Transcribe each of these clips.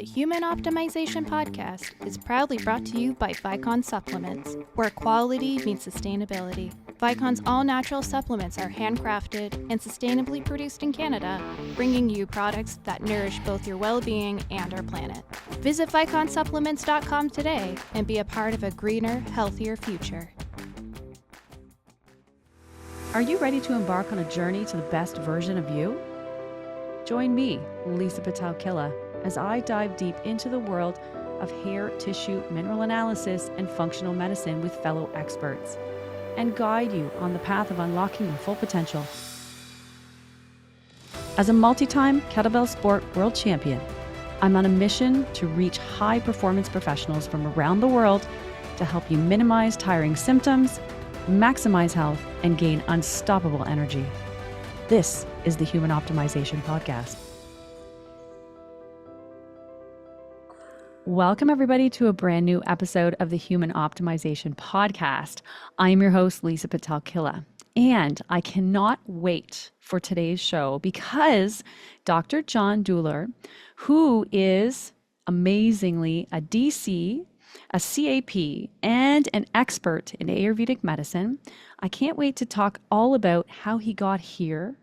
The Human Optimization Podcast is proudly brought to you by Vicon Supplements, where quality meets sustainability. Vicon's all-natural supplements are handcrafted and sustainably produced in Canada, bringing you products that nourish both your well-being and our planet. Visit viconsupplements.com today and be a part of a greener, healthier future. Are you ready to embark on a journey to the best version of you? Join me, Lisa Pitel-Killah, as I dive deep into the world of hair, tissue, mineral analysis, and functional medicine with fellow experts, and guide you on the path of unlocking your full potential. As a multi-time kettlebell sport world champion, I'm on a mission to reach high-performance professionals from around the world to help you minimize tiring symptoms, maximize health, and gain unstoppable energy. This is the Human Optimization Podcast. Welcome, everybody, to a brand new episode of the Human Optimization Podcast. I am your host, Lisa Pitel-Killah, and I cannot wait for today's show because Dr. John Douillard, who is amazingly a DC, a CAP, and an expert in Ayurvedic medicine, I can't wait to talk all about how he got here,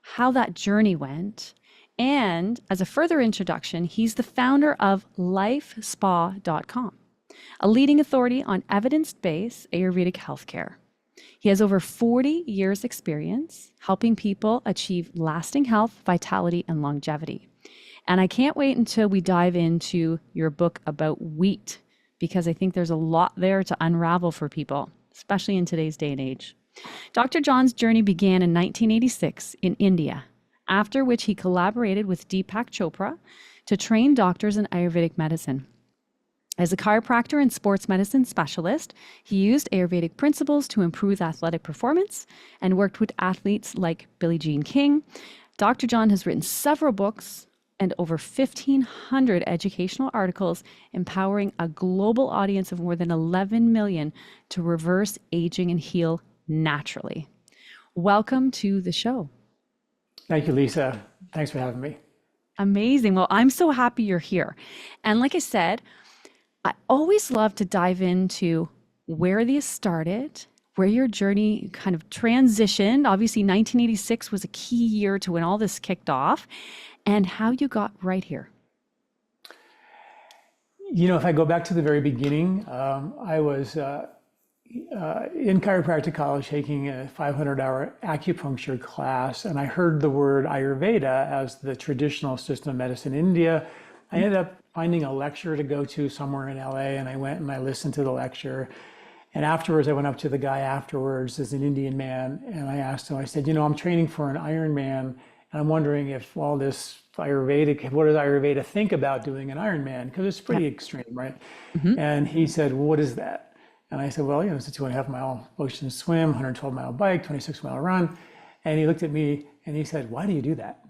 how that journey went. And as a further introduction, he's the founder of lifespa.com, a leading authority on evidence-based Ayurvedic healthcare. He has over 40 years experience helping people achieve lasting health, vitality, and longevity. And I can't wait until we dive into your book about wheat, because I think there's a lot there to unravel for people, especially in today's day and age. Dr. John's journey began in 1986 in India, after which he collaborated with Deepak Chopra to train doctors in Ayurvedic medicine. As a chiropractor and sports medicine specialist, he used Ayurvedic principles to improve athletic performance and worked with athletes like Billie Jean King. Dr. John has written several books and over 1,500 educational articles empowering a global audience of more than 11 million to reverse aging and heal naturally. Welcome to the show. Thank you, Lisa. Thanks for having me. Amazing. Well, I'm so happy you're here. And like I said, I always love to dive into where this started, where your journey kind of transitioned. Obviously, 1986 was a key year to when all this kicked off, and how you got right here. You know, if I go back to the very beginning, I was in chiropractic college taking a 500-hour acupuncture class, and I heard the word Ayurveda as the traditional system of medicine in India. I ended up finding a lecture to go to somewhere in LA, and I went and I listened to the lecture. And afterwards, I went up to the guy afterwards as an Indian man, and I asked him, I said, you know, I'm training for an Ironman, and I'm wondering if all this Ayurvedic, what does Ayurveda think about doing an Ironman? Because it's pretty extreme, right? Mm-hmm. And he said, well, what is that? And I said, well, you know, it's a 2.5 mile ocean swim, 112-mile bike, 26-mile run. And he looked at me and he said, why do you do that?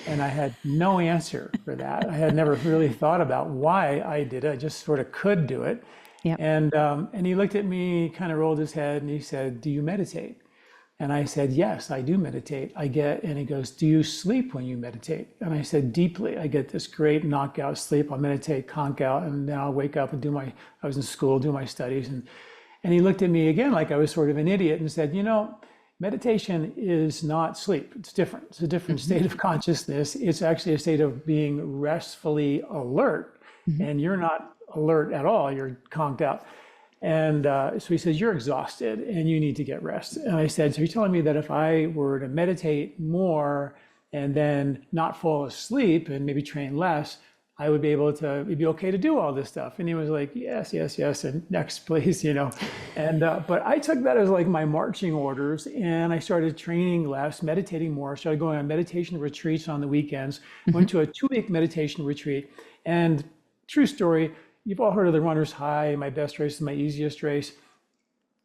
And I had no answer for that. I had never really thought about why I did it. I just sort of could do it. Yep. And he looked at me, kind of rolled his head, and he said, do you meditate? And I said, yes, I do meditate. And he goes, do you sleep when you meditate? And I said, deeply. I get this great knockout sleep. I'll meditate, conk out, and then I'll wake up and I was in school, do my studies. And he looked at me again like I was sort of an idiot and said, you know, meditation is not sleep. It's different. It's a different state of consciousness. It's actually a state of being restfully alert. Mm-hmm. And you're not alert at all. You're conked out. And so he says, you're exhausted and you need to get rest. And I said, so you're telling me that if I were to meditate more and then not fall asleep and maybe train less, I would be able to, it'd be okay to do all this stuff. And he was like, yes, yes, yes. And next, please, you know. And, but I took that as like my marching orders, and I started training less, meditating more, started going on meditation retreats on the weekends, went to a 2-week meditation retreat. And true story, you've all heard of the runner's high. My best race is my easiest race.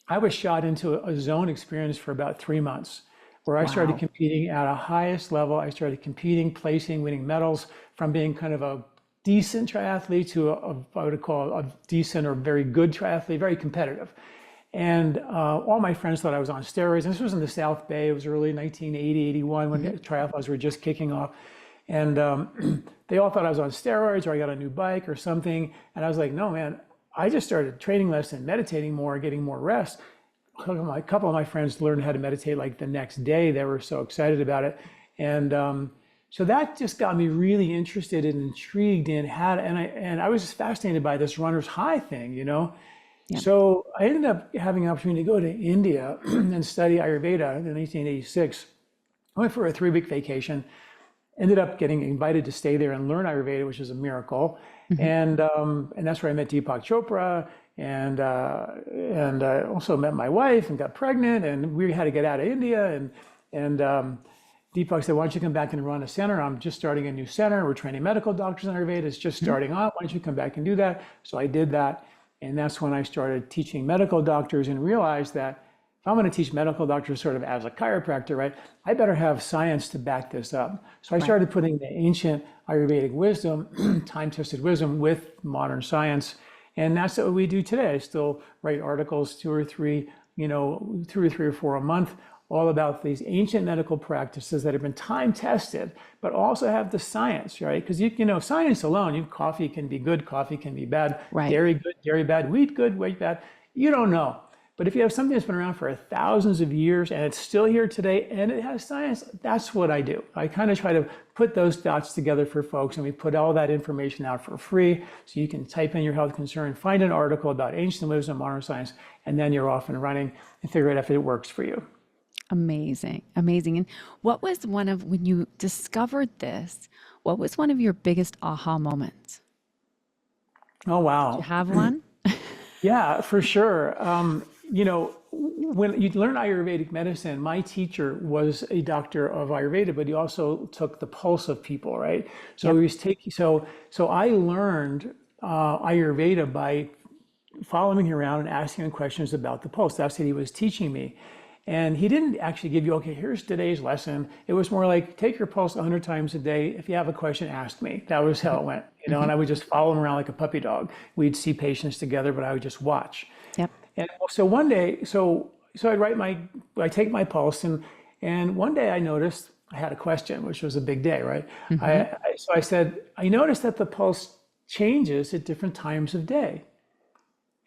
I was shot into a zone experience for about 3 months, where I started competing at a highest level. I started competing, placing, winning medals, from being kind of a decent triathlete to I would call a decent or very good triathlete, very competitive. And all my friends thought I was on steroids. And this was in the South Bay. It was early 1980, 81 when triathlons were just kicking off. And they all thought I was on steroids or I got a new bike or something. And I was like, no, man, I just started training less and meditating more, getting more rest. A couple of my friends learned how to meditate like the next day. They were so excited about it. And so that just got me really interested and intrigued in how to, and I was just fascinated by this runner's high thing, you know? Yeah. So I ended up having an opportunity to go to India and study Ayurveda in 1986. I went for a 3-week vacation, ended up getting invited to stay there and learn Ayurveda, which is a miracle. And that's where I met Deepak Chopra, and I also met my wife and got pregnant, and we had to get out of India. And Deepak said, why don't you come back and run a center? I'm just starting a new center. We're training medical doctors in Ayurveda. It's just starting off. Why don't you come back and do that? So I did that. And that's when I started teaching medical doctors and realized that if I'm going to teach medical doctors sort of as a chiropractor, right, I better have science to back this up. So I started putting the ancient Ayurvedic wisdom, time-tested wisdom with modern science. And that's what we do today. I still write articles, 2 or 3 or 4 a month, all about these ancient medical practices that have been time tested, but also have the science, right? Because science alone, coffee can be good, coffee can be bad, dairy good, dairy bad, wheat good, wheat bad. You don't know. But if you have something that's been around for thousands of years and it's still here today and it has science, that's what I do. I kind of try to put those dots together for folks, and we put all that information out for free. So you can type in your health concern, find an article about ancient wisdom, modern science, and then you're off and running and figure out if it works for you. Amazing. Amazing. And what was when you discovered this, what was one of your biggest aha moments? Oh, wow. Do you have one? Yeah, for sure. When you learn Ayurvedic medicine, my teacher was a doctor of Ayurveda, but he also took the pulse of people, right? So he was taking, so I learned Ayurveda by following him around and asking him questions about the pulse. That's what he was teaching me. And he didn't actually give you, okay, here's today's lesson. It was more like, take your pulse 100 times a day. If you have a question, ask me. That was how it went, and I would just follow him around like a puppy dog. We'd see patients together, but I would just watch. Yep. And so one day, so I take my pulse, and one day I noticed I had a question, which was a big day, right? So I said, I noticed that the pulse changes at different times of day.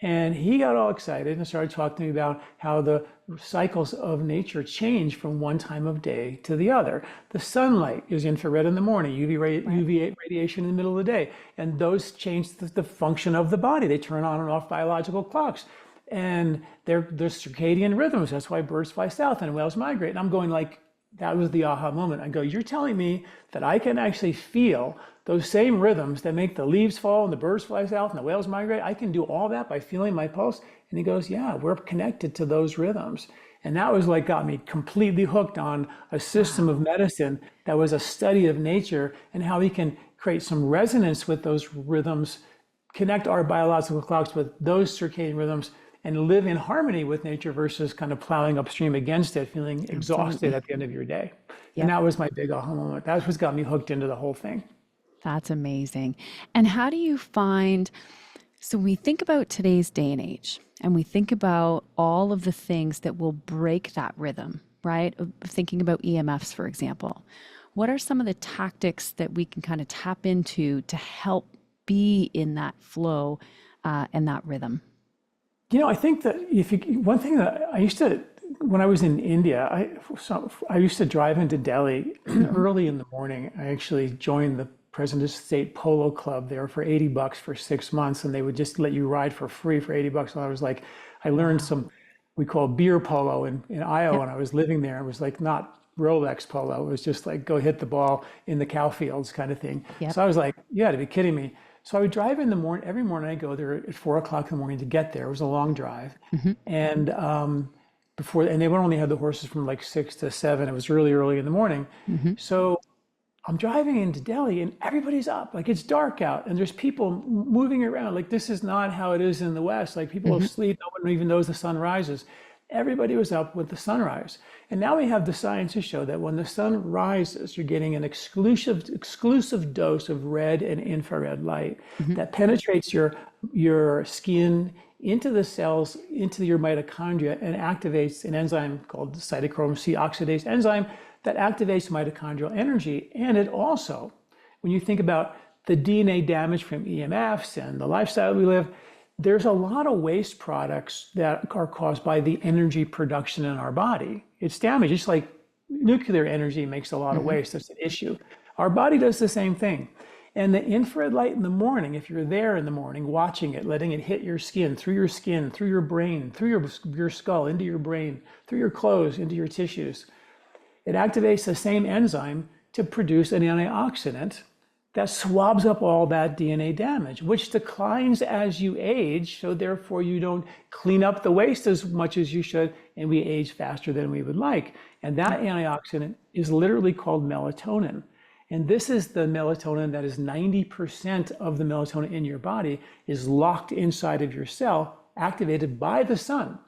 And he got all excited and started talking to me about how the cycles of nature change from one time of day to the other. The sunlight is infrared in the morning, UV radiation in the middle of the day, and those change the function of the body. They turn on and off biological clocks. And they're circadian rhythms. That's why birds fly south and whales migrate. And I'm going like, that was the aha moment. I go, you're telling me that I can actually feel those same rhythms that make the leaves fall and the birds fly south and the whales migrate? I can do all that by feeling my pulse? And he goes, yeah, we're connected to those rhythms. And that was like got me completely hooked on a system of medicine that was a study of nature and how we can create some resonance with those rhythms, connect our biological clocks with those circadian rhythms, and live in harmony with nature versus kind of plowing upstream against it, feeling exhausted at the end of your day. Yep. And that was my big aha moment. That's what got me hooked into the whole thing. That's amazing. And how do you find, so we think about today's day and age, and we think about all of the things that will break that rhythm, right? Thinking about EMFs, for example. What are some of the tactics that we can kind of tap into to help be in that flow and that rhythm? I think that one thing that I used to, when I was in India, I used to drive into Delhi early in the morning. I actually joined the President's State Polo Club there for $80 for 6 months, and they would just let you ride for free for $80. And I was like, I learned some, we call beer polo in Iowa, when I was living there. It was like not Rolex polo. It was just like go hit the ball in the cow fields kind of thing. Yep. So I was like, you got to be kidding me. So I would drive in the morning, every morning I go there at 4 o'clock in the morning to get there. It was a long drive. And and they would only have the horses from like 6 to 7. It was really early in the morning. So I'm driving into Delhi and everybody's up, like it's dark out and there's people moving around. Like this is not how it is in the West. Like people asleep, no one even knows the sun rises. Everybody was up with the sunrise. And now we have the science to show that when the sun rises, you're getting an exclusive dose of red and infrared light that penetrates your skin into the cells, into your mitochondria, and activates an enzyme called the cytochrome C oxidase enzyme that activates mitochondrial energy. And it also when you think about the DNA damage from EMFs and the lifestyle we live, there's a lot of waste products that are caused by the energy production in our body. It's damage. It's like nuclear energy makes a lot of waste. That's an issue. Our body does the same thing. And the infrared light in the morning, if you're there in the morning, watching it, letting it hit your skin, through your brain, through your skull, into your brain, through your clothes, into your tissues, it activates the same enzyme to produce an antioxidant that swabs up all that DNA damage, which declines as you age. So therefore you don't clean up the waste as much as you should, and we age faster than we would like. And that antioxidant is literally called melatonin. And this is the melatonin that is 90% of the melatonin in your body is locked inside of your cell, activated by the sun.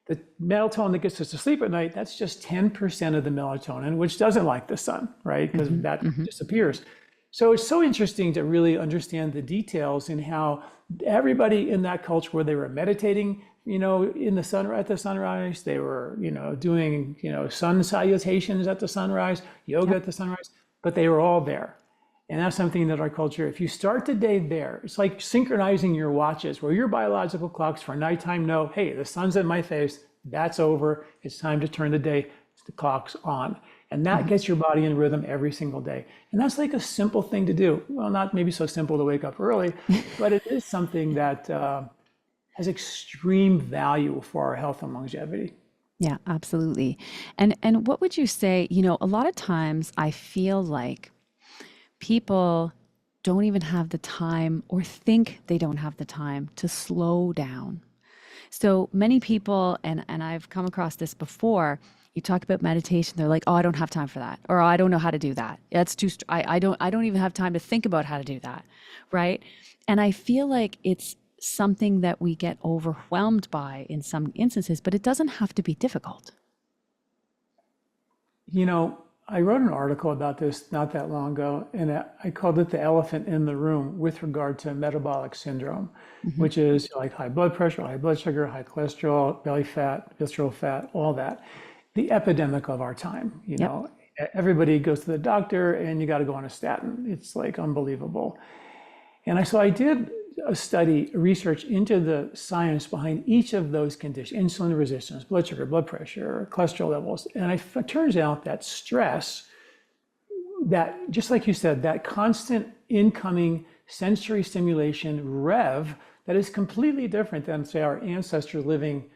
The melatonin that gets us to sleep at night, that's just 10% of the melatonin, which doesn't like the sun, right? Because that disappears. So it's so interesting to really understand the details in how everybody in that culture where they were meditating, in the sun at the sunrise, they were, doing, sun salutations at the sunrise, yoga at the sunrise, but they were all there. And that's something that our culture, if you start the day there, it's like synchronizing your watches where your biological clocks for nighttime know, hey, the sun's in my face, that's over, it's time to turn the clock's on. And that gets your body in rhythm every single day. And that's like a simple thing to do. Well, not maybe so simple to wake up early, but it is something that has extreme value for our health and longevity. Yeah, absolutely. And what would you say, a lot of times I feel like people don't even have the time or think they don't have the time to slow down. So many people, and I've come across this before, you talk about meditation, they're like, oh, I don't have time for that. Or, oh, I don't know how to do that. That's too, I don't even have time to think about how to do that. Right. And I feel like it's something that we get overwhelmed by in some instances, but it doesn't have to be difficult. I wrote an article about this not that long ago, and I called it the elephant in the room with regard to metabolic syndrome, which is like high blood pressure, high blood sugar, high cholesterol, belly fat, visceral fat, all that. The epidemic of our time, everybody goes to the doctor and you got to go on a statin. It's like unbelievable. And so I did a study, research into the science behind each of those conditions, insulin resistance, blood sugar, blood pressure, cholesterol levels. And it turns out that stress, that just like you said, that constant incoming sensory stimulation rev that is completely different than, say, our ancestors living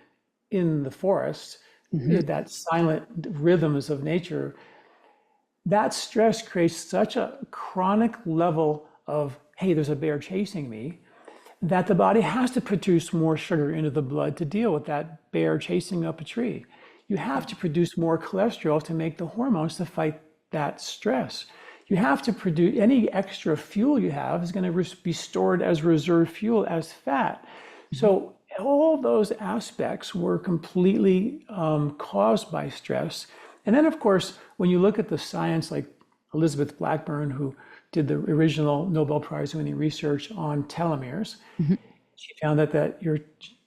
in the forest, that silent rhythms of nature, that stress creates such a chronic level of, hey, there's a bear chasing me, that the body has to produce more sugar into the blood to deal with that bear chasing up a tree. You have to produce more cholesterol to make the hormones to fight that stress. You have to produce, any extra fuel you have is going to be stored as reserve fuel as fat. So all those aspects were completely caused by stress. And then, of course, when you look at the science, like Elizabeth Blackburn, who did the original Nobel Prize winning research on telomeres, she found that your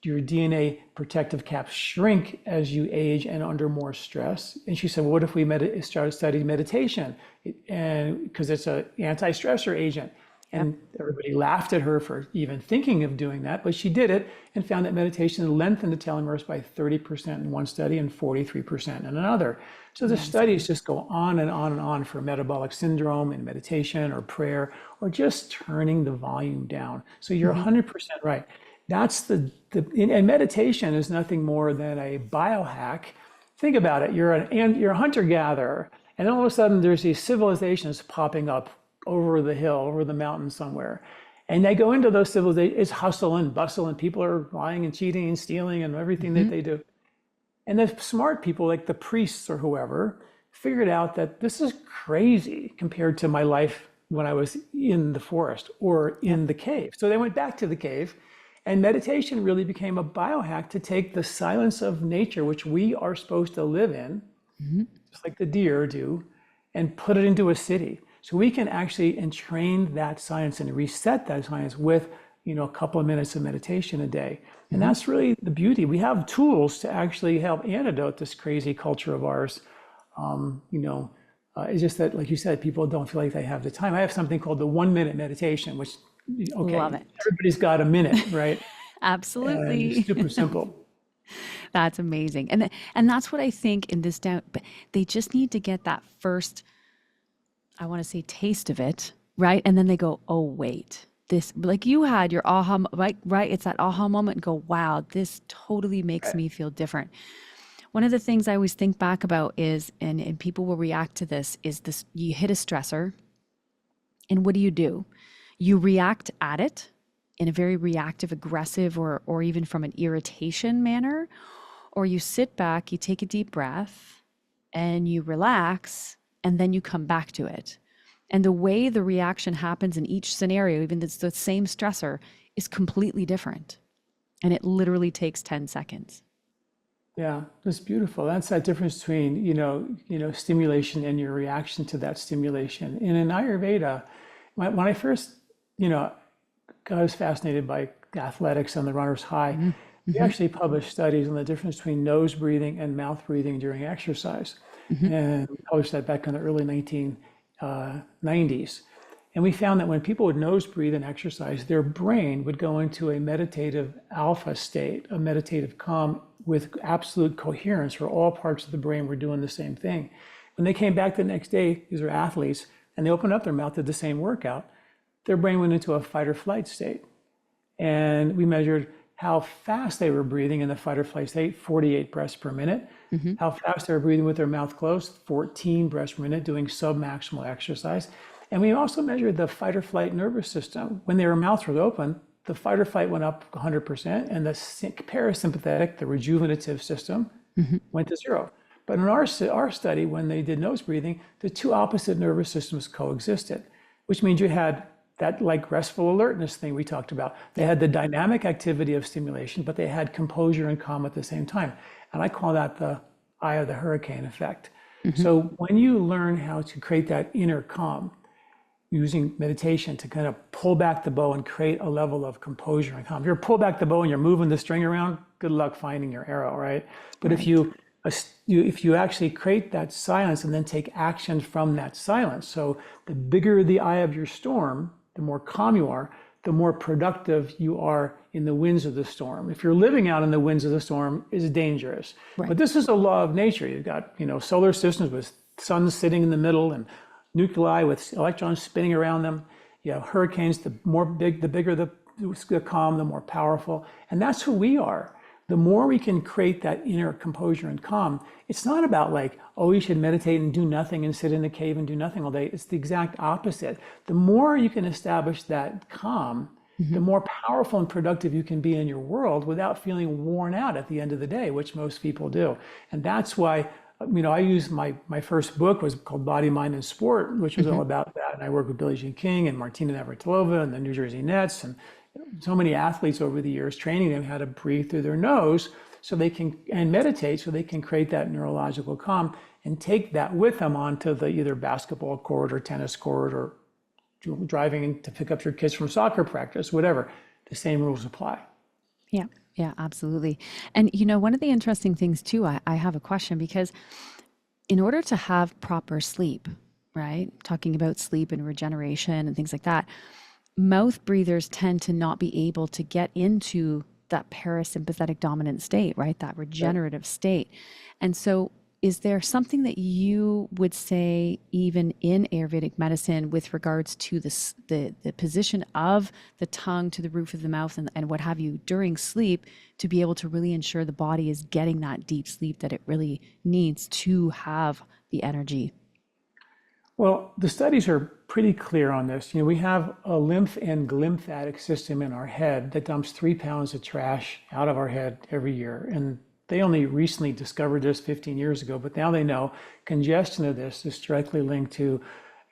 DNA protective caps shrink as you age and under more stress. And she said, well, what if we started studying meditation? And because it's an anti-stressor agent. And everybody laughed at her for even thinking of doing that, but she did it and found that meditation lengthened the telomeres by 30% in one study and 43% in another. So the studies just go on and on and on for metabolic syndrome and meditation or prayer or just turning the volume down. So you're 100% right. That's and meditation is nothing more than a biohack. Think about it. You're a hunter-gatherer, and all of a sudden there's these civilizations popping up over the hill, over the mountain somewhere. And they go into those civilizations, it's hustle and bustle, and people are lying and cheating and stealing and everything that they do. And the smart people, like the priests or whoever, figured out that this is crazy compared to my life when I was in the forest or in the cave. So they went back to the cave, and meditation really became a biohack to take the silence of nature, which we are supposed to live in, just like the deer do, and put it into a city. So we can actually entrain that science and reset that science with, a couple of minutes of meditation a day. And that's really the beauty. We have tools to actually help antidote this crazy culture of ours, It's just that, like you said, people don't feel like they have the time. I have something called the 1 minute meditation, which, okay, Love it. everybody's got a minute, right? And it's Absolutely. super simple. That's amazing. And that's what I think in this down, but they just need to get that first, I want to say taste of it, right? And then they go, oh, wait, this, like you had your aha, right? It's that aha moment and go, wow, this totally makes me feel different. One of the things I always think back about is, and people will react to this, is this: you hit a stressor, and what do? You react at it in a very reactive, aggressive, or even from an irritation manner, or you sit back, you take a deep breath, and you relax, and then you come back to it. And the way the reaction happens in each scenario, even if it's the same stressor, is completely different. And it literally takes 10 seconds. Yeah, that's beautiful. That's that difference between, stimulation and your reaction to that stimulation. And in Ayurveda, when I first, I was fascinated by athletics and the runner's high. We actually published studies on the difference between nose breathing and mouth breathing during exercise. And we published that back in the early 1990s. And we found that when people would nose breathe and exercise, their brain would go into a meditative alpha state, a meditative calm with absolute coherence, where all parts of the brain were doing the same thing. When they came back the next day, these are athletes, and they opened up their mouth, did the same workout, their brain went into a fight or flight state. And we measured how fast they were breathing in the fight or flight state, 48 breaths per minute. How fast they were breathing with their mouth closed, 14 breaths per minute, doing submaximal exercise. And we also measured the fight or flight nervous system. When their mouths were open, the fight or flight went up 100%, and the parasympathetic, the rejuvenative system, went to 0. But in our study, when they did nose breathing, the two opposite nervous systems coexisted, which means you had that like restful alertness thing we talked about. They had the dynamic activity of stimulation, but they had composure and calm at the same time. And I call that the eye of the hurricane effect. So when you learn how to create that inner calm, using meditation to kind of pull back the bow and create a level of composure and calm. If you pull back the bow and you're moving the string around, good luck finding your arrow, right? But if you actually create that silence and then take action from that silence, so the bigger the eye of your storm, the more calm you are, the more productive you are in the winds of the storm. If you're living out in the winds of the storm, it's dangerous. But this is a law of nature. You've got, solar systems with suns sitting in the middle and nuclei with electrons spinning around them. You have hurricanes, the bigger the calm, the more powerful. And that's who we are. The more we can create that inner composure and calm, it's not about like, oh, you should meditate and do nothing and sit in a cave and do nothing all day. It's the exact opposite. The more you can establish that calm, the more powerful and productive you can be in your world without feeling worn out at the end of the day, which most people do. And that's why I used my first book was called Body, Mind, and Sport, which was all about that. And I worked with Billie Jean King and Martina Navratilova and the New Jersey Nets and so many athletes over the years, training them how to breathe through their nose so they can, and meditate so they can create that neurological calm and take that with them onto the either basketball court or tennis court or driving to pick up your kids from soccer practice, whatever. The same rules apply. Yeah, absolutely. And one of the interesting things too, I have a question, because in order to have proper sleep, right? Talking about sleep and regeneration and things like that, mouth breathers tend to not be able to get into that parasympathetic dominant state, right? That regenerative state. And so is there something that you would say even in Ayurvedic medicine with regards to the position of the tongue to the roof of the mouth and what have you during sleep to be able to really ensure the body is getting that deep sleep that it really needs to have the energy? Well, the studies are pretty clear on this. We have a lymph and glymphatic system in our head that dumps 3 pounds of trash out of our head every year. And they only recently discovered this 15 years ago, but now they know congestion of this is directly linked to,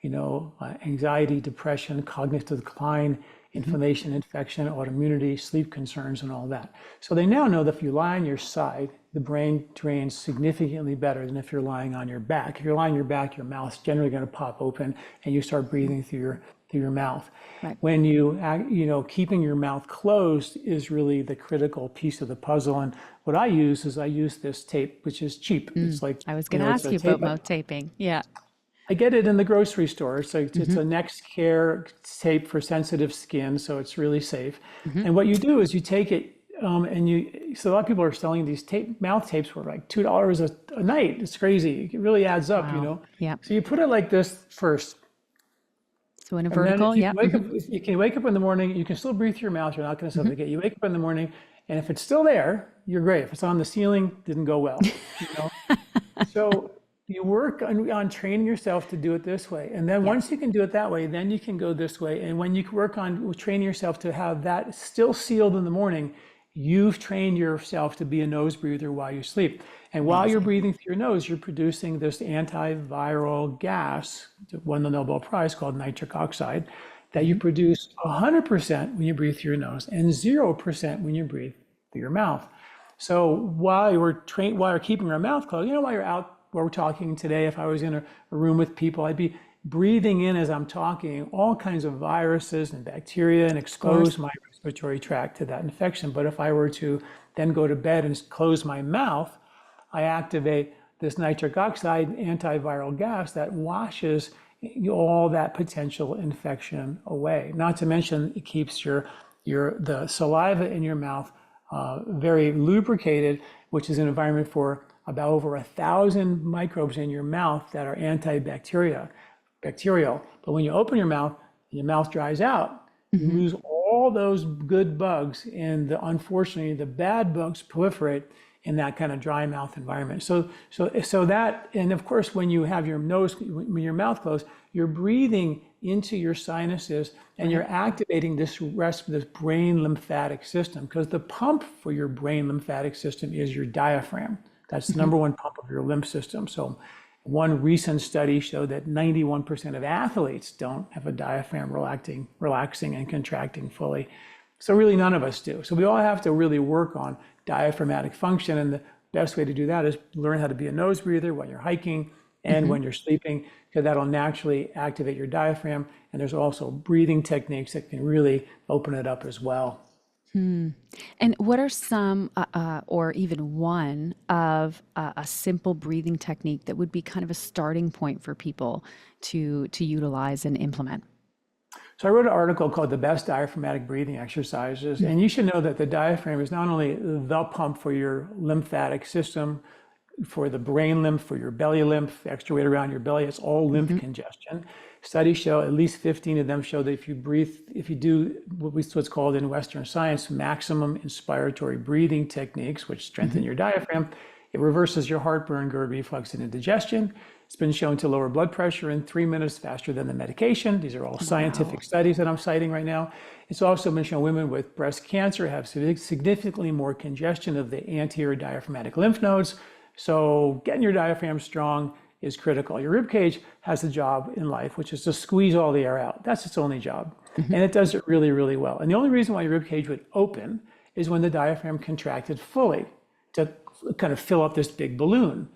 anxiety, depression, cognitive decline, inflammation, infection, autoimmunity, sleep concerns, and all that. So they now know that if you lie on your side, the brain drains significantly better than if you're lying on your back. If you're lying on your back, your mouth's generally going to pop open and you start breathing through your mouth. Right. When you, keeping your mouth closed is really the critical piece of the puzzle. And what I use is this tape, which is cheap. It's like, I was going to ask you about mouth taping. Yeah. I get it in the grocery store. So it's a Next Care tape for sensitive skin, so it's really safe. And what you do is you take it, so a lot of people are selling these mouth tapes for like $2 a night. It's crazy. It really adds up, you know. Yeah. So you put it like this first. So in a And then vertical, if you yeah. wake up, if you can wake up in the morning, you can still breathe through your mouth. You're not going to suffocate. You wake up in the morning, and if it's still there, you're great. If it's on the ceiling, didn't go well. You know? So you work on training yourself to do it this way. And then once you can do it that way, then you can go this way. And when you work on training yourself to have that still sealed in the morning, you've trained yourself to be a nose breather while you sleep. And while you're breathing through your nose, you're producing this antiviral gas, that won the Nobel Prize, called nitric oxide, that you produce 100% when you breathe through your nose and 0% when you breathe through your mouth. So while you're keeping your mouth closed, you know, while you're out, where we're talking today, if I was in a room with people, I'd be breathing in as I'm talking all kinds of viruses and bacteria and expose my respiratory tract to that infection. But if I were to then go to bed and close my mouth, I activate this nitric oxide antiviral gas that washes all that potential infection away. Not to mention, it keeps the saliva in your mouth very lubricated, which is an environment for about over 1,000 microbes in your mouth that are bacterial. But when you open your mouth and your mouth dries out, you lose all those good bugs, and unfortunately, the bad bugs proliferate in that kind of dry mouth environment. So that, and of course, when you have your mouth closed, you're breathing into your sinuses, and you're activating this brain lymphatic system, because the pump for your brain lymphatic system is your diaphragm. That's the number one pump of your lymph system. So one recent study showed that 91% of athletes don't have a diaphragm relaxing and contracting fully. So really none of us do. So we all have to really work on diaphragmatic function. And the best way to do that is learn how to be a nose breather when you're hiking and when you're sleeping, because that'll naturally activate your diaphragm. And there's also breathing techniques that can really open it up as well. And what are some, or even one of a simple breathing technique that would be kind of a starting point for people to utilize and implement? So I wrote an article called The Best Diaphragmatic Breathing Exercises. And you should know that the diaphragm is not only the pump for your lymphatic system, for the brain lymph, for your belly lymph, extra weight around your belly, it's all lymph congestion. Studies show, at least 15 of them show, that if you do what's called in Western science maximum inspiratory breathing techniques, which strengthen your diaphragm, it reverses your heartburn, GERD reflux, and indigestion. It's been shown to lower blood pressure in 3 minutes faster than the medication. These are all scientific studies that I'm citing right now. It's also been shown women with breast cancer have significantly more congestion of the anterior diaphragmatic lymph nodes. So getting your diaphragm strong is critical. Your rib cage has a job in life, which is to squeeze all the air out. That's its only job. And it does it really, really well. And the only reason why your rib cage would open is when the diaphragm contracted fully to kind of fill up this big balloon.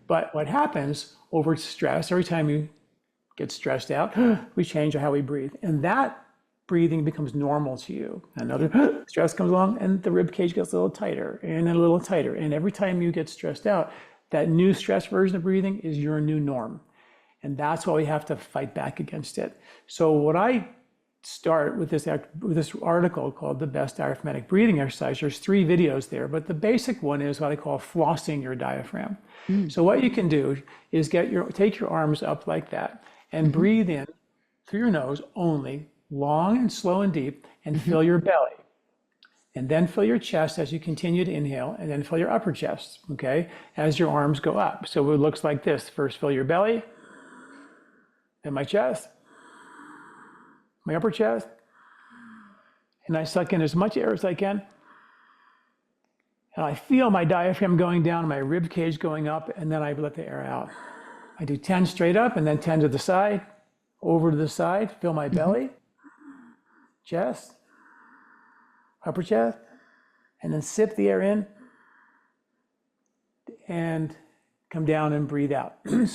But what happens over stress, every time you get stressed out, we change how we breathe. And that breathing becomes normal to you. Another stress comes along and the rib cage gets a little tighter and a little tighter. And every time you get stressed out, that new stress version of breathing is your new norm. And that's why we have to fight back against it. So what I start with this article called The Best Diaphragmatic Breathing Exercise, there's 3 videos there, but the basic one is what I call flossing your diaphragm. So what you can do is take your arms up like that and breathe in through your nose only, long and slow and deep, and fill your belly. And then fill your chest as you continue to inhale, and then fill your upper chest, okay, as your arms go up. So it looks like this. First, fill your belly, then my chest, my upper chest, and I suck in as much air as I can. And I feel my diaphragm going down, my rib cage going up, and then I let the air out. I do 10 straight up, and then 10 to the side, over to the side, fill my belly, chest, upper chest, and then sip the air in and come down and breathe out. And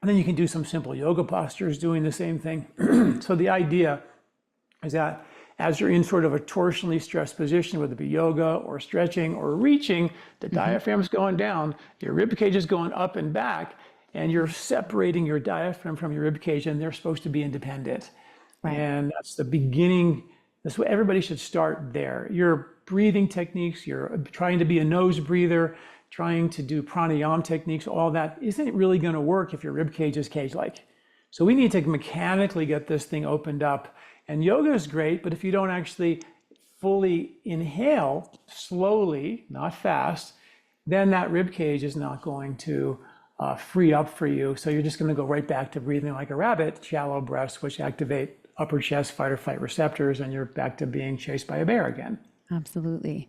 then you can do some simple yoga postures doing the same thing. So the idea is that as you're in sort of a torsionally stressed position, whether it be yoga or stretching or reaching, the diaphragm's going down, your rib cage is going up and back, and you're separating your diaphragm from your rib cage, and they're supposed to be independent. Right. And that's the beginning. That's what everybody should start there. Your breathing techniques, you're trying to be a nose breather, trying to do pranayama techniques, all that isn't really going to work if your rib cage is cage-like. So we need to mechanically get this thing opened up. And yoga is great, but if you don't actually fully inhale slowly, not fast, then that rib cage is not going to free up for you. So you're just going to go right back to breathing like a rabbit, shallow breaths, which activate upper chest fight or flight receptors, and you're back to being chased by a bear again. Absolutely.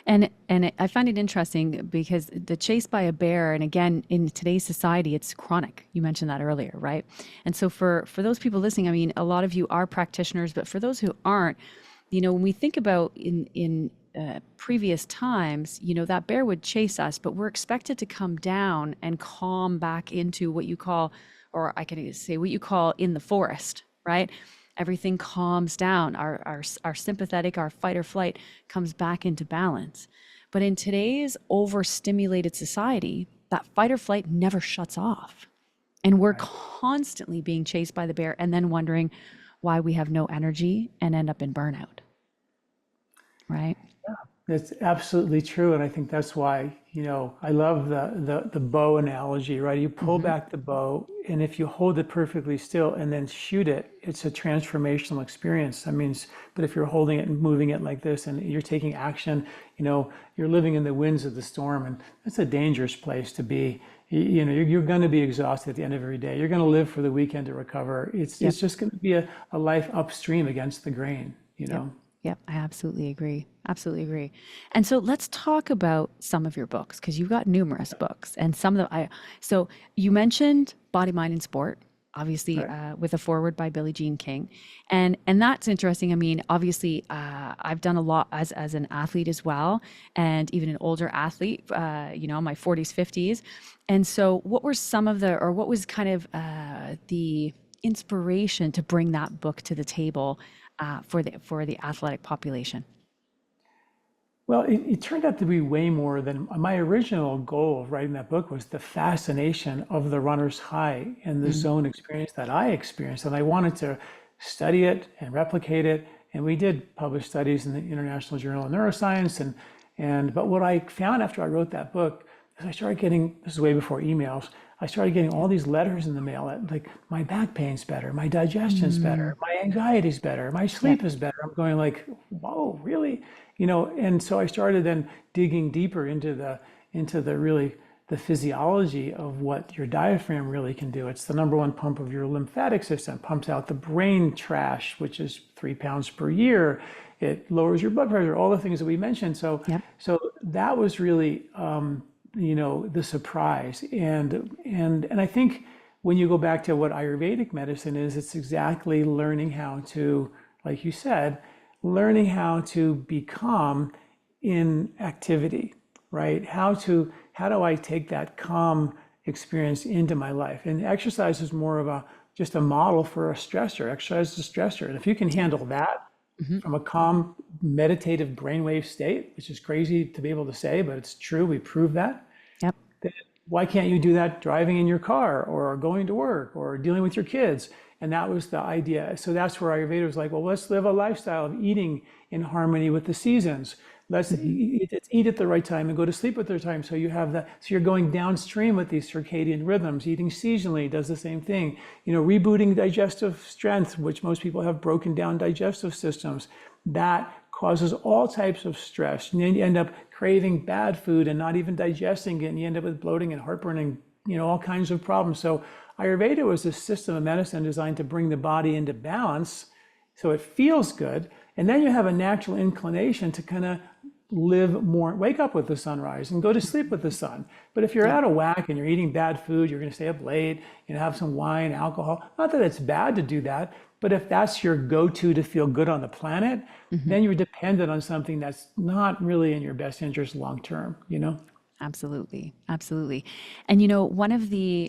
And I find it interesting because the chase by a bear, and again, in today's society, it's chronic. You mentioned that earlier, right? And so for those people listening, I mean, a lot of you are practitioners, but for those who aren't, when we think about in previous times, that bear would chase us, but we're expected to come down and calm back into what you call, or I can say what you call in the forest, right? Everything calms down. Our sympathetic, our fight or flight comes back into balance. But in today's overstimulated society, that fight or flight never shuts off. And we're constantly being chased by the bear and then wondering why we have no energy and end up in burnout. Right? That's absolutely true. And I think that's why, I love the bow analogy, right? You pull back the bow, and if you hold it perfectly still and then shoot it, it's a transformational experience. But if you're holding it and moving it like this and you're taking action, you're living in the winds of the storm, and that's a dangerous place to be. You're going to be exhausted at the end of every day. You're going to live for the weekend to recover. It's just going to be a life upstream against the grain, Yep, I absolutely agree. Absolutely agree. And so let's talk about some of your books, because you've got numerous books, and some of them so you mentioned Body, Mind, and Sport, obviously, with a foreword by Billie Jean King. And that's interesting. Obviously, I've done a lot as an athlete as well, and even an older athlete, my 40s, 50s. And so what were what was kind of the inspiration to bring that book to the table for the athletic population? Well, it turned out to be way more than my original goal of writing that book was the fascination of the runner's high and the zone experience that I experienced. And I wanted to study it and replicate it. And we did publish studies in the International Journal of Neuroscience. But what I found after I wrote that book is I started getting, this is way before emails, I started getting all these letters in the mail that, like, my back pain's better, my digestion's better, my anxiety's better, my sleep is better. I'm going like, whoa, really? And so I started then digging deeper into the physiology of what your diaphragm really can do. It's the number one pump of your lymphatic system. It pumps out the brain trash, which is 3 pounds per year. It lowers your blood pressure, all the things that we mentioned. So that was really, the surprise. And I think when you go back to what Ayurvedic medicine is, it's exactly learning how to, like you said, learning how to be calm in activity, right? How do I take that calm experience into my life? And exercise is more of just a model for a stressor. Exercise is a stressor. And if you can handle that from a calm, meditative brainwave state, which is crazy to be able to say, but it's true, we prove that. Yep. Then why can't you do that driving in your car or going to work or dealing with your kids? And that was the idea. So that's where Ayurveda was like, well, let's live a lifestyle of eating in harmony with the seasons. Let's eat at the right time and go to sleep at the right time. So you have that. So you're going downstream with these circadian rhythms. Eating seasonally does the same thing. Rebooting digestive strength, which most people have broken down digestive systems. That causes all types of stress. And then you end up craving bad food and not even digesting it. And you end up with bloating and heartburn and all kinds of problems. So Ayurveda was a system of medicine designed to bring the body into balance so it feels good. And then you have a natural inclination to kind of live more, wake up with the sunrise and go to sleep with the sun. But if you're out of whack and you're eating bad food, you're going to stay up late, have some wine, alcohol. Not that it's bad to do that, but if that's your go-to to feel good on the planet, then you're dependent on something that's not really in your best interest long-term, Absolutely. Absolutely. And one of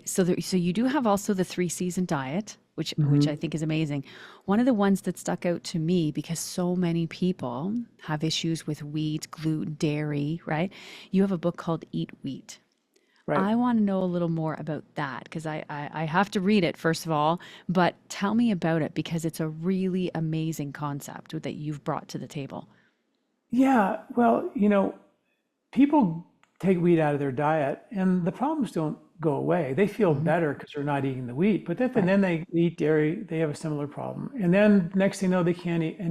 so you do have also the 3-season diet, which I think is amazing. One of the ones that stuck out to me, because so many people have issues with wheat, gluten, dairy, right? You have a book called Eat Wheat. Right. I want to know a little more about that because I have to read it, first of all, but tell me about it because it's a really amazing concept that you've brought to the table. Yeah, well, people take wheat out of their diet and the problems don't go away. They feel Hmm. better because they're not eating the wheat, but then, and Right. then they eat dairy, they have a similar problem. And then next thing you know, they can't eat. And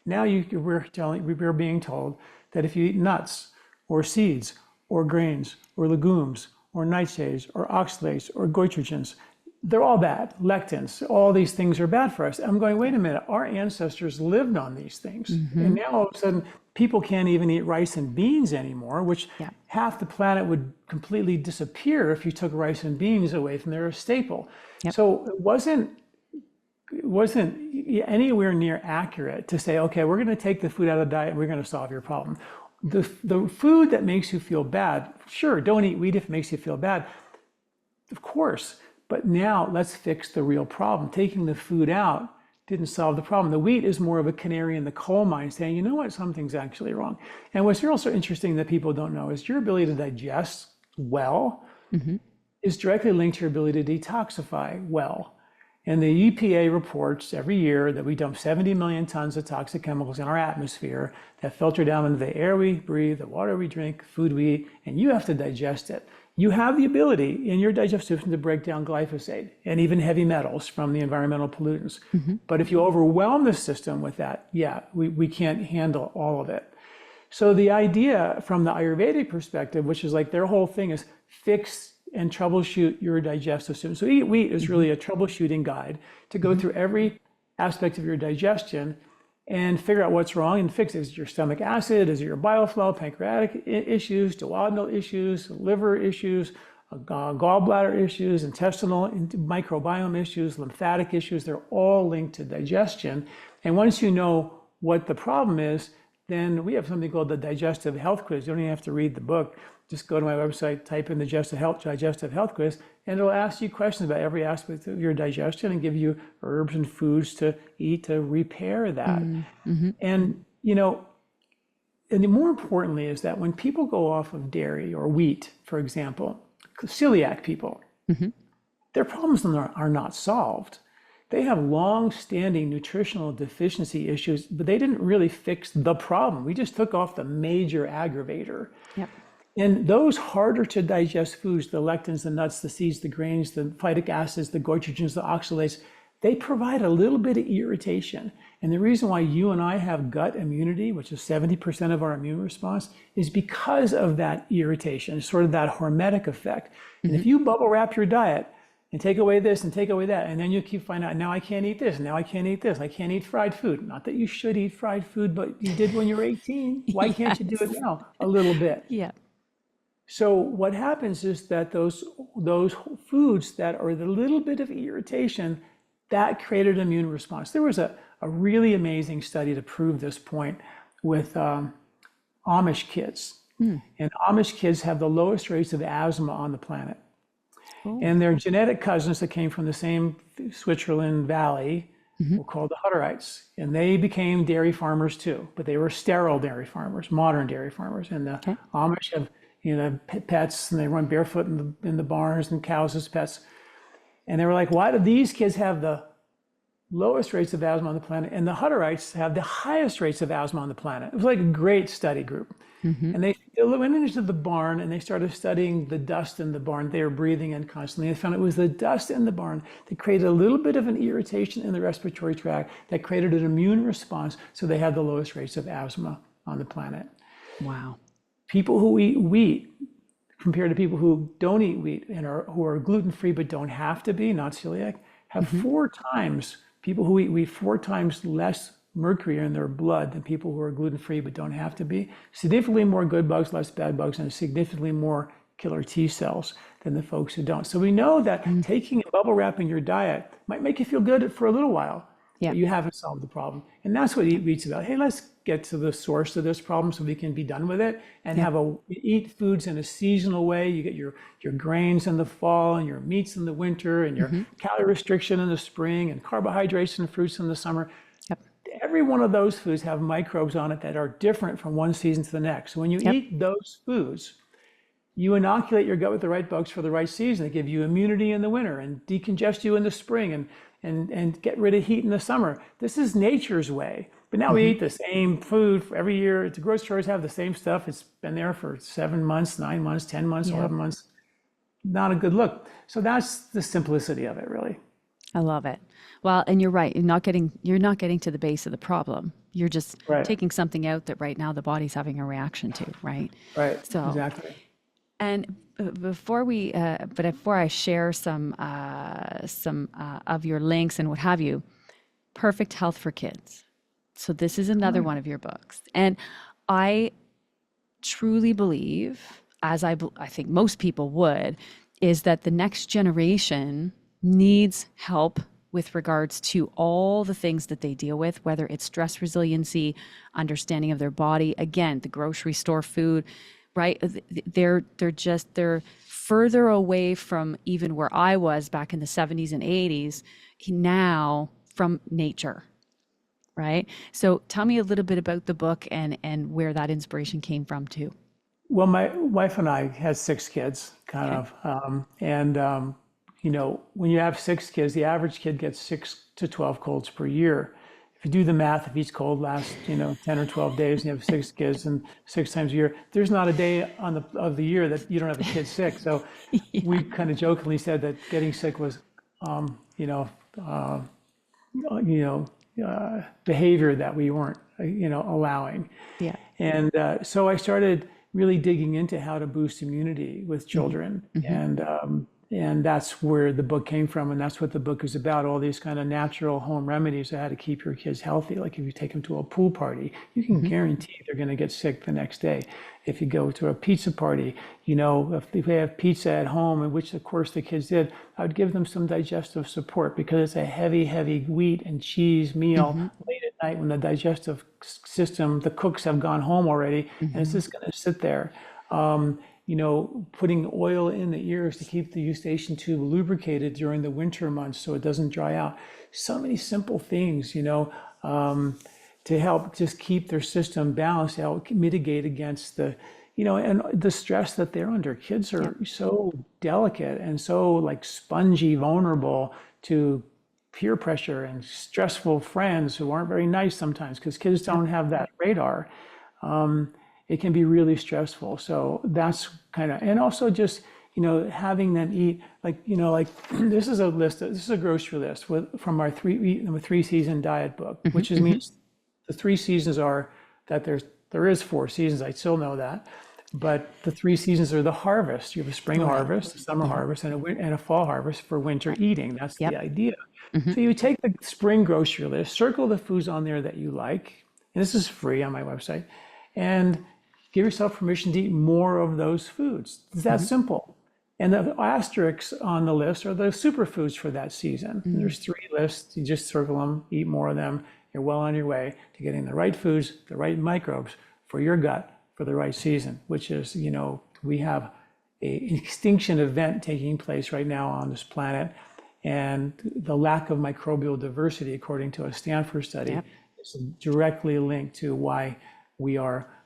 now we're being told that if you eat nuts or seeds or grains or legumes or nightshades or oxalates or goitrogens, they're all bad. Lectins, all these things are bad for us. I'm going, wait a minute, our ancestors lived on these things. Hmm. And now all of a sudden, people can't even eat rice and beans anymore, which Yeah. half the planet would completely disappear if you took rice and beans away from their staple. Yep. So it wasn't anywhere near accurate to say, okay, we're going to take the food out of the diet and we're going to solve your problem. The food that makes you feel bad, sure, don't eat wheat if it makes you feel bad, of course. But now let's fix the real problem. Taking the food out didn't solve the problem. The wheat is more of a canary in the coal mine saying, you know what, something's actually wrong. And what's also interesting that people don't know is your ability to digest well Hmm. is directly linked to your ability to detoxify well. And the EPA reports every year that we dump 70 million tons of toxic chemicals in our atmosphere that filter down into the air we breathe, the water we drink, food we eat, and you have to digest it. You have the ability in your digestive system to break down glyphosate and even heavy metals from the environmental pollutants. Hmm. But if you overwhelm the system with that, yeah, we can't handle all of it. So the idea from the Ayurvedic perspective, which is like their whole thing is fix and troubleshoot your digestive system. So Eat Wheat is really a troubleshooting guide to go through every aspect of your digestion and figure out what's wrong and fix it. Is it your stomach acid? Is it your bile flow, pancreatic issues, duodenal issues, liver issues, gallbladder issues, intestinal microbiome issues, lymphatic issues? They're all linked to digestion. And once you know what the problem is, then we have something called the Digestive Health Quiz. You don't even have to read the book. Just go to my website, type in Digestive Health Quiz, and it'll ask you questions about every aspect of your digestion and give you herbs and foods to eat to repair that. Hmm. And, and more importantly is that when people go off of dairy or wheat, for example, celiac people, Hmm. their problems are not solved. They have long-standing nutritional deficiency issues, but they didn't really fix the problem. We just took off the major aggravator. Yep. And those harder to digest foods, the lectins, the nuts, the seeds, the grains, the phytic acids, the goitrogens, the oxalates, they provide a little bit of irritation. And the reason why you and I have gut immunity, which is 70% of our immune response, is because of that irritation, sort of that hormetic effect. And if you bubble wrap your diet and take away this and take away that, and then you keep finding out, now I can't eat this, now I can't eat this, I can't eat fried food. Not that you should eat fried food, but you did when you were 18. Why can't you do it now? A little bit. Yeah. So what happens is that those foods that are the little bit of irritation, that created an immune response. There was a really amazing study to prove this point with Amish kids. And Amish kids have the lowest rates of asthma on the planet. Oh. And their genetic cousins that came from the same Switzerland valley were called the Hutterites. And they became dairy farmers too, but they were sterile dairy farmers, modern dairy farmers. And the Amish have pets, and they run barefoot in the barns and cows as pets. And they were like, why do these kids have the lowest rates of asthma on the planet and the Hutterites have the highest rates of asthma on the planet? It was like a great study group. And they went into the barn and they started studying the dust in the barn they were breathing in constantly. They found it was the dust in the barn that created a little bit of an irritation in the respiratory tract that created an immune response. So they had the lowest rates of asthma on the planet. Wow. People who eat wheat compared to people who don't eat wheat and who are gluten-free but don't have to be, not celiac, have people who eat wheat 4 times less mercury in their blood than people who are gluten-free but don't have to be. Significantly more good bugs, less bad bugs, and significantly more killer T cells than the folks who don't. So we know that taking and bubble wrapping your diet might make you feel good for a little while, but you haven't solved the problem. And that's what Eat Wheat's about. Hey, let's get to the source of this problem so we can be done with it and eat foods in a seasonal way. You get your grains in the fall and your meats in the winter and your calorie restriction in the spring and carbohydrates and fruits in the summer. Every one of those foods have microbes on it that are different from one season to the next. So when you eat those foods, You inoculate your gut with the right bugs for the right season. They give you immunity in the winter and decongest you in the spring and get rid of heat in the summer. This is nature's way. But now we eat the same food for every year. The grocery stores have the same stuff. It's been there for 7 months, 9 months, 10 months, 11 months. Not a good look. So that's the simplicity of it, really. I love it. Well, and you're right. You're not getting to the base of the problem. You're just taking something out that right now the body's having a reaction to, right? Right. So exactly. And before I share some of your links and what have you, Perfect Health for Kids. So this is another one of your books, and I truly believe, as I think most people would, is that the next generation needs help with regards to all the things that they deal with, whether it's stress resiliency, understanding of their body, again, the grocery store food, right? They're further away from even where I was back in the 70s and 80s now from nature, right? So tell me a little bit about the book and where that inspiration came from too. Well, my wife and I had 6 kids, you know, when you have 6 kids, the average kid gets 6 to 12 colds per year. If you do the math, if each cold lasts, 10 or 12 days, and you have 6 kids and 6 times a year, there's not a day of the year that you don't have a kid sick. So we kind of jokingly said that getting sick was, behavior that we weren't, allowing. Yeah. And so I started really digging into how to boost immunity with children. And that's where the book came from. And that's what the book is about, all these kind of natural home remedies of how to keep your kids healthy. Like if you take them to a pool party, you can guarantee they're going to get sick the next day. If you go to a pizza party, if they have pizza at home, and which of course the kids did, I would give them some digestive support because it's a heavy, heavy wheat and cheese meal late at night when the digestive system, the cooks have gone home already, and it's just going to sit there. Putting oil in the ears to keep the eustachian tube lubricated during the winter months so it doesn't dry out. So many simple things, to help just keep their system balanced, to help mitigate against the, and the stress that they're under. Kids are so delicate and so like spongy, vulnerable to peer pressure and stressful friends who aren't very nice sometimes because kids don't have that radar. It can be really stressful. So that's and also just, having them eat, this is a list, this is a grocery list from our three season diet book, which means the 3 seasons are that there is 4 seasons. I still know that, but the 3 seasons are the harvest. You have a spring harvest, a summer harvest, and a fall harvest for winter eating. That's the idea. So you take the spring grocery list, circle the foods on there that you like, and this is free on my website, and give yourself permission to eat more of those foods. It's that simple. And the asterisks on the list are the superfoods for that season. And there's 3 lists. You just circle them, eat more of them. You're well on your way to getting the right foods, the right microbes for your gut for the right season, which is, we have an extinction event taking place right now on this planet. And the lack of microbial diversity, according to a Stanford study, is directly linked to why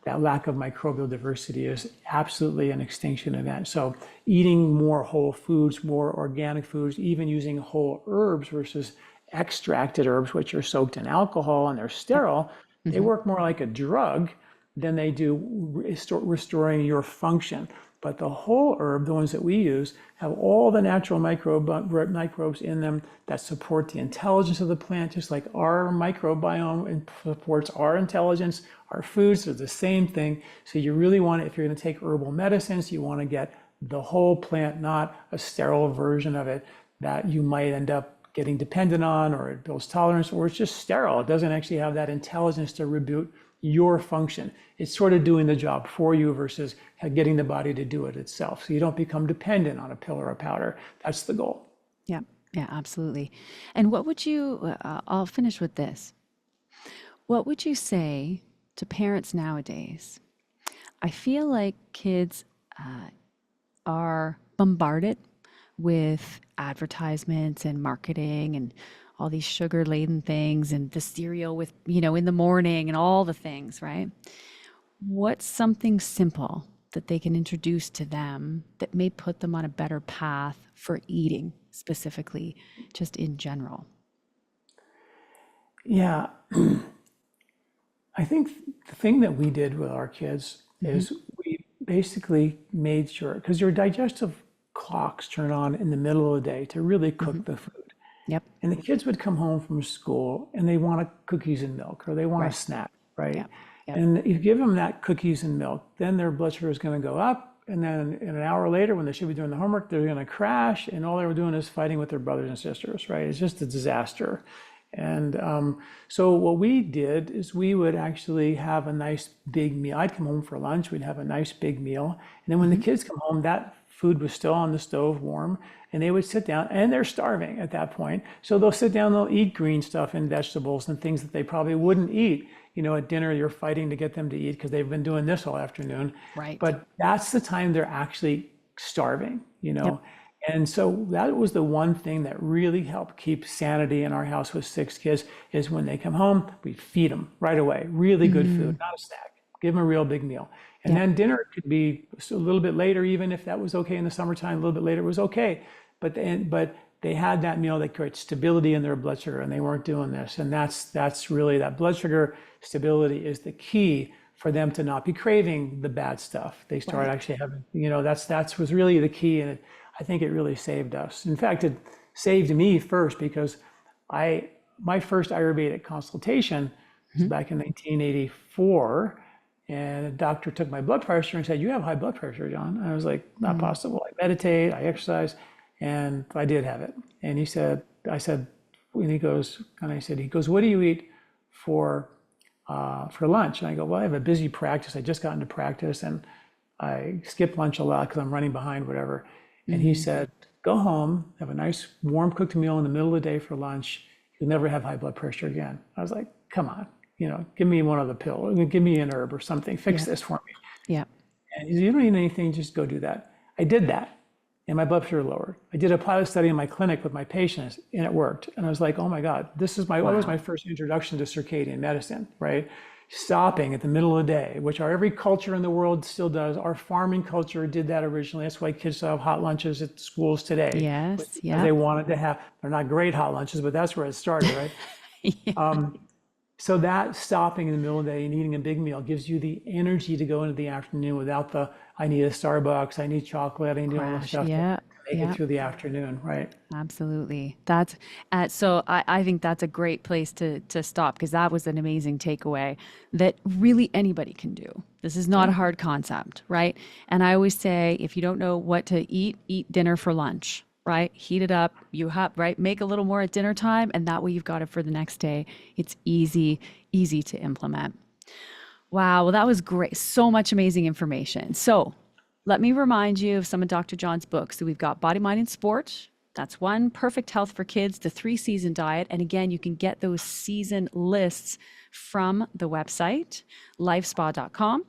that lack of microbial diversity is absolutely an extinction event. So eating more whole foods, more organic foods, even using whole herbs versus extracted herbs, which are soaked in alcohol and they're sterile, they work more like a drug than they do restoring your function. But the whole herb, the ones that we use, have all the natural microbes in them that support the intelligence of the plant, just like our microbiome supports our intelligence. Our foods are the same thing. So you really want to, if you're going to take herbal medicines, you want to get the whole plant, not a sterile version of it that you might end up getting dependent on, or it builds tolerance, or it's just sterile. It doesn't actually have that intelligence to reboot your function. It's sort of doing the job for you versus getting the body to do it itself. So you don't become dependent on a pill or a powder. That's the goal. Yeah, absolutely. And what would you, I'll finish with this. What would you say to parents nowadays? I feel like kids are bombarded with advertisements and marketing and all these sugar-laden things and the cereal with, in the morning and all the things, right? What's something simple that they can introduce to them that may put them on a better path for eating specifically, just in general? Yeah. I think the thing that we did with our kids is we basically made sure, because your digestive clocks turn on in the middle of the day to really cook the food. Yep. And the kids would come home from school and they want cookies and milk, or they want a snack, right? Yep. Yep. And if you give them that cookies and milk, then their blood sugar is going to go up. And then an hour later, when they should be doing the homework, they're going to crash. And all they were doing is fighting with their brothers and sisters, right? It's just a disaster. And so what we did is we would actually have a nice big meal. I'd come home for lunch. We'd have a nice big meal. And then when the kids come home, that food was still on the stove warm, and they would sit down, and they're starving at that point. So they'll sit down, they'll eat green stuff and vegetables and things that they probably wouldn't eat. You know, at dinner, you're fighting to get them to eat because they've been doing this all afternoon. Right. But that's the time they're actually starving, you know. And so that was the one thing that really helped keep sanity in our house with 6 kids, is when they come home, we feed them right away. Really good food, not a snack. Give them a real big meal. And then dinner could be a little bit later, even if that was okay in the summertime, a little bit later was okay. But they had that meal that created stability in their blood sugar, and they weren't doing this. And that's really, that blood sugar stability is the key for them to not be craving the bad stuff. They start actually having, you know, that was really the key. And I think it really saved us. In fact, it saved me first, because my first Ayurvedic consultation was back in 1984. And a doctor took my blood pressure and said, "You have high blood pressure, John." And I was like, "Not possible. I meditate, I exercise." And I did have it. And he said, I said, he goes, "What do you eat for lunch?" And I go, "Well, I have a busy practice. I just got into practice and I skip lunch a lot because I'm running behind, whatever." And he said, "Go home, have a nice warm cooked meal in the middle of the day for lunch. You'll never have high blood pressure again." I was like, "Come on, you know, give me one other pill, or give me an herb or something, fix this for me." Yeah. And he said, "You don't need anything, just go do that." I did that, and my blood pressure lowered. I did a pilot study in my clinic with my patients, and it worked. And I was like, "Oh my God, this is that was my first introduction to circadian medicine," right? Stopping at the middle of the day, which every culture in the world still does. Our farming culture did that originally. That's why kids still have hot like at schools today. Yes. Yeah. They wanted to have, they're not great hot lunches, but that's where it started, right? So that stopping in the middle of the day and eating a big meal gives you the energy to go into the afternoon without the, I need a Starbucks, I need chocolate, I need all the stuff to make it through the afternoon, right? Absolutely. That's so I think that's a great place to stop, because that was an amazing takeaway that really anybody can do. This is not a hard concept, right? And I always say, if you don't know what to eat dinner for lunch. Right? Heat it up, right? Make a little more at dinner time, and that way you've got it for the next day. It's easy to implement. Wow, well, that was great. So much amazing information. So let me remind you of some of Dr. John's books. So we've got Body, Mind, and Sport. That's one. Perfect Health for Kids, the 3-season diet. And again, you can get those season lists from the website, lifespa.com.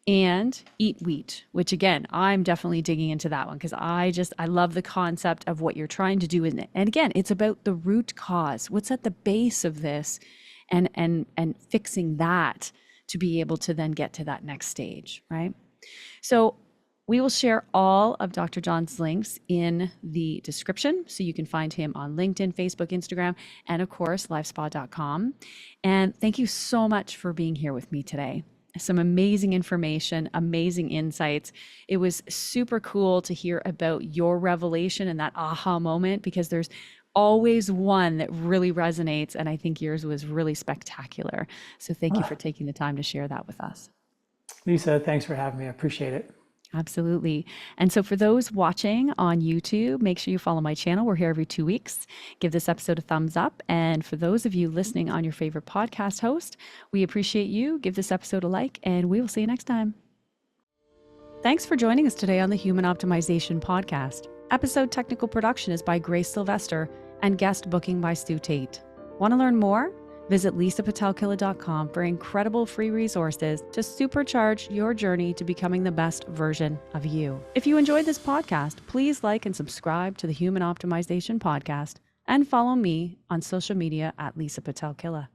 And Eat Wheat, which again, I'm definitely digging into that one, because I love the concept of what you're trying to do. And again, it's about the root cause. What's at the base of this, and fixing that to be able to then get to that next stage, right? So we will share all of Dr. John's links in the description, so you can find him on LinkedIn, Facebook, Instagram, and of course, lifespa.com. And thank you so much for being here with me today. Some amazing information, amazing insights. It was super cool to hear about your revelation and that aha moment, because there's always one that really resonates. And I think yours was really spectacular. So thank you for taking the time to share that with us. Lisa, thanks for having me. I appreciate it. Absolutely. And so for those watching on YouTube, make sure you follow my channel. We're here every 2 weeks. Give this episode a thumbs up. And for those of you listening on your favorite podcast host, we appreciate you. Give this episode a like, and we will see you next time. Thanks for joining us today on the Human Optimization Podcast. Episode technical production is by Grace Sylvester and guest booking by Stu Tate. Want to learn more? Visit LisaPitel-Killah.com for incredible free resources to supercharge your journey to becoming the best version of you. If you enjoyed this podcast, please like and subscribe to the Human Optimization Podcast, and follow me on social media at Lisa Pitel-Killah.